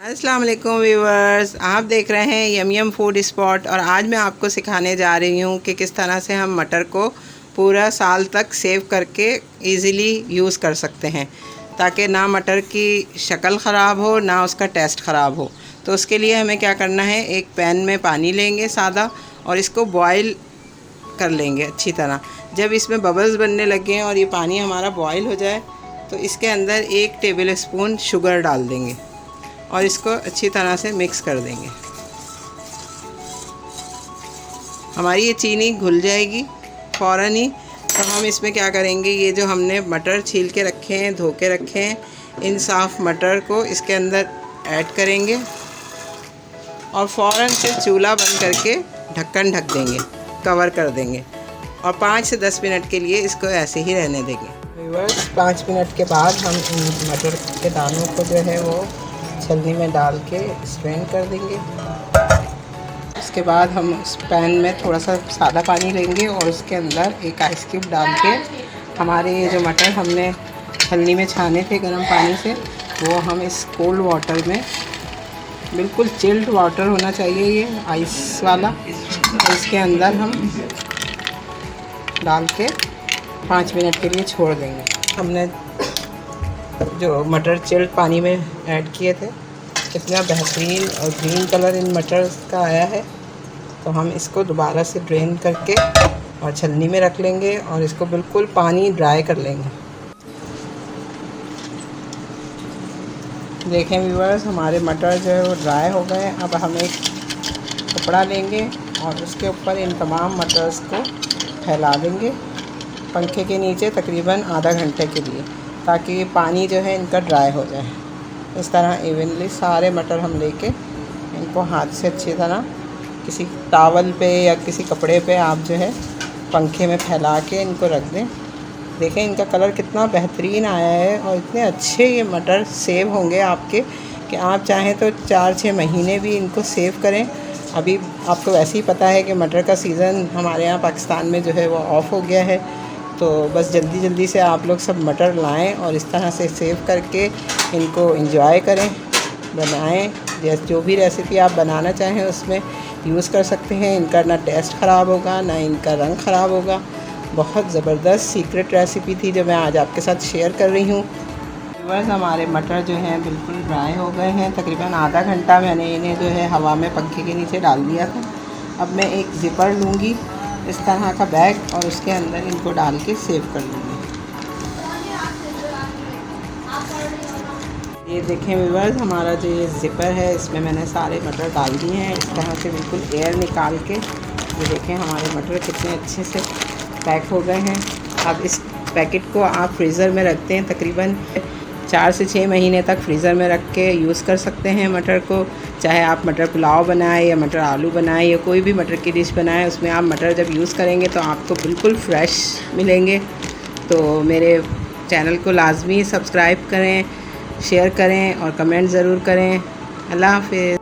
अस्सलाम वालेकुम व्यूवर्स, आप देख रहे हैं यम यम फूड स्पॉट। और आज मैं आपको सिखाने जा रही हूँ कि किस तरह से हम मटर को पूरा साल तक सेव करके इजीली यूज़ कर सकते हैं, ताकि ना मटर की शक्ल ख़राब हो ना उसका टेस्ट ख़राब हो। तो उसके लिए हमें क्या करना है, एक पैन में पानी लेंगे सादा और इसको बॉयल कर लेंगे अच्छी तरह। जब इसमें बबल्स बनने लगे और ये पानी हमारा बॉयल हो जाए तो इसके अंदर 1 टेबल स्पून शुगर डाल देंगे और इसको अच्छी तरह से मिक्स कर देंगे। हमारी ये चीनी घुल जाएगी फ़ौरन ही। तो हम इसमें क्या करेंगे, ये जो हमने मटर छील के रखे हैं, धो के रखे हैं, इन साफ़ मटर को इसके अंदर ऐड करेंगे और फ़ौरन से चूल्हा बंद करके ढक्कन ढक देंगे, कवर कर देंगे और 5 से 10 मिनट के लिए इसको ऐसे ही रहने देंगे। व्यूअर्स, 5 मिनट के बाद हम इन मटर के दानों को जो है वो छलनी में डाल के स्ट्रेन कर देंगे। उसके बाद हम इस पैन में थोड़ा सा सादा पानी लेंगे और उसके अंदर एक आइस क्यूब डाल के हमारे ये जो मटर हमने छलनी में छाने थे गर्म पानी से, वो हम इस कोल्ड वाटर में, बिल्कुल चिल्ड वाटर होना चाहिए ये आइस वाला, इसके अंदर हम डाल के 5 मिनट के लिए छोड़ देंगे। हमने जो मटर चिल्ड पानी में ऐड किए थे, कितना बेहतरीन और ग्रीन कलर इन मटर का आया है। तो हम इसको दोबारा से ड्रेन करके और छलनी में रख लेंगे और इसको बिल्कुल पानी ड्राई कर लेंगे। देखें व्यूअर्स, हमारे मटर जो है वो ड्राई हो गए। अब हम एक कपड़ा लेंगे और उसके ऊपर इन तमाम मटर्स को फैला देंगे पंखे के नीचे तकरीबन आधा घंटे के लिए, ताकि ये पानी जो है इनका ड्राई हो जाए। इस तरह इवनली सारे मटर हम लेके इनको हाथ से अच्छी तरह किसी टॉवल पे या किसी कपड़े पे आप जो है पंखे में फैला के इनको रख दें। देखें इनका कलर कितना बेहतरीन आया है और इतने अच्छे ये मटर सेव होंगे आपके कि आप चाहें तो 4-6 महीने भी इनको सेव करें। अभी आपको वैसे ही पता है कि मटर का सीज़न हमारे यहाँ पाकिस्तान में जो है वो ऑफ हो गया है। तो बस जल्दी जल्दी से आप लोग सब मटर लाएं और इस तरह से सेव करके इनको एंजॉय करें, बनाएं। जैसे जो भी रेसिपी आप बनाना चाहें उसमें यूज़ कर सकते हैं। इनका ना टेस्ट ख़राब होगा ना इनका रंग ख़राब होगा। बहुत ज़बरदस्त सीक्रेट रेसिपी थी जो मैं आज आपके साथ शेयर कर रही हूँ। बस हमारे मटर जो हैं बिल्कुल ड्राई हो गए हैं। तकरीबन आधा घंटा मैंने इन्हें जो है हवा में पंखे के नीचे डाल दिया था। अब मैं एक ज़िपर लूँगी, इस तरह का बैग, और उसके अंदर इनको डाल के सेव कर लूँगी। ये देखें व्यूअर्स, हमारा जो ये ज़िपर है इसमें मैंने सारे मटर डाल दिए हैं। इस तरह से बिल्कुल एयर निकाल के ये देखें हमारे मटर कितने अच्छे से पैक हो गए हैं। अब इस पैकेट को आप फ्रीज़र में रखते हैं, तकरीबन 4 से 6 महीने तक फ्रीज़र में रख के यूज़ कर सकते हैं मटर को। चाहे आप मटर पुलाव बनाएं या मटर आलू बनाएं या कोई भी मटर की डिश बनाएं, उसमें आप मटर जब यूज़ करेंगे तो आपको बिल्कुल फ्रेश मिलेंगे। तो मेरे चैनल को लाजमी सब्सक्राइब करें, शेयर करें और कमेंट ज़रूर करें। अल्लाह हाफ़िज़।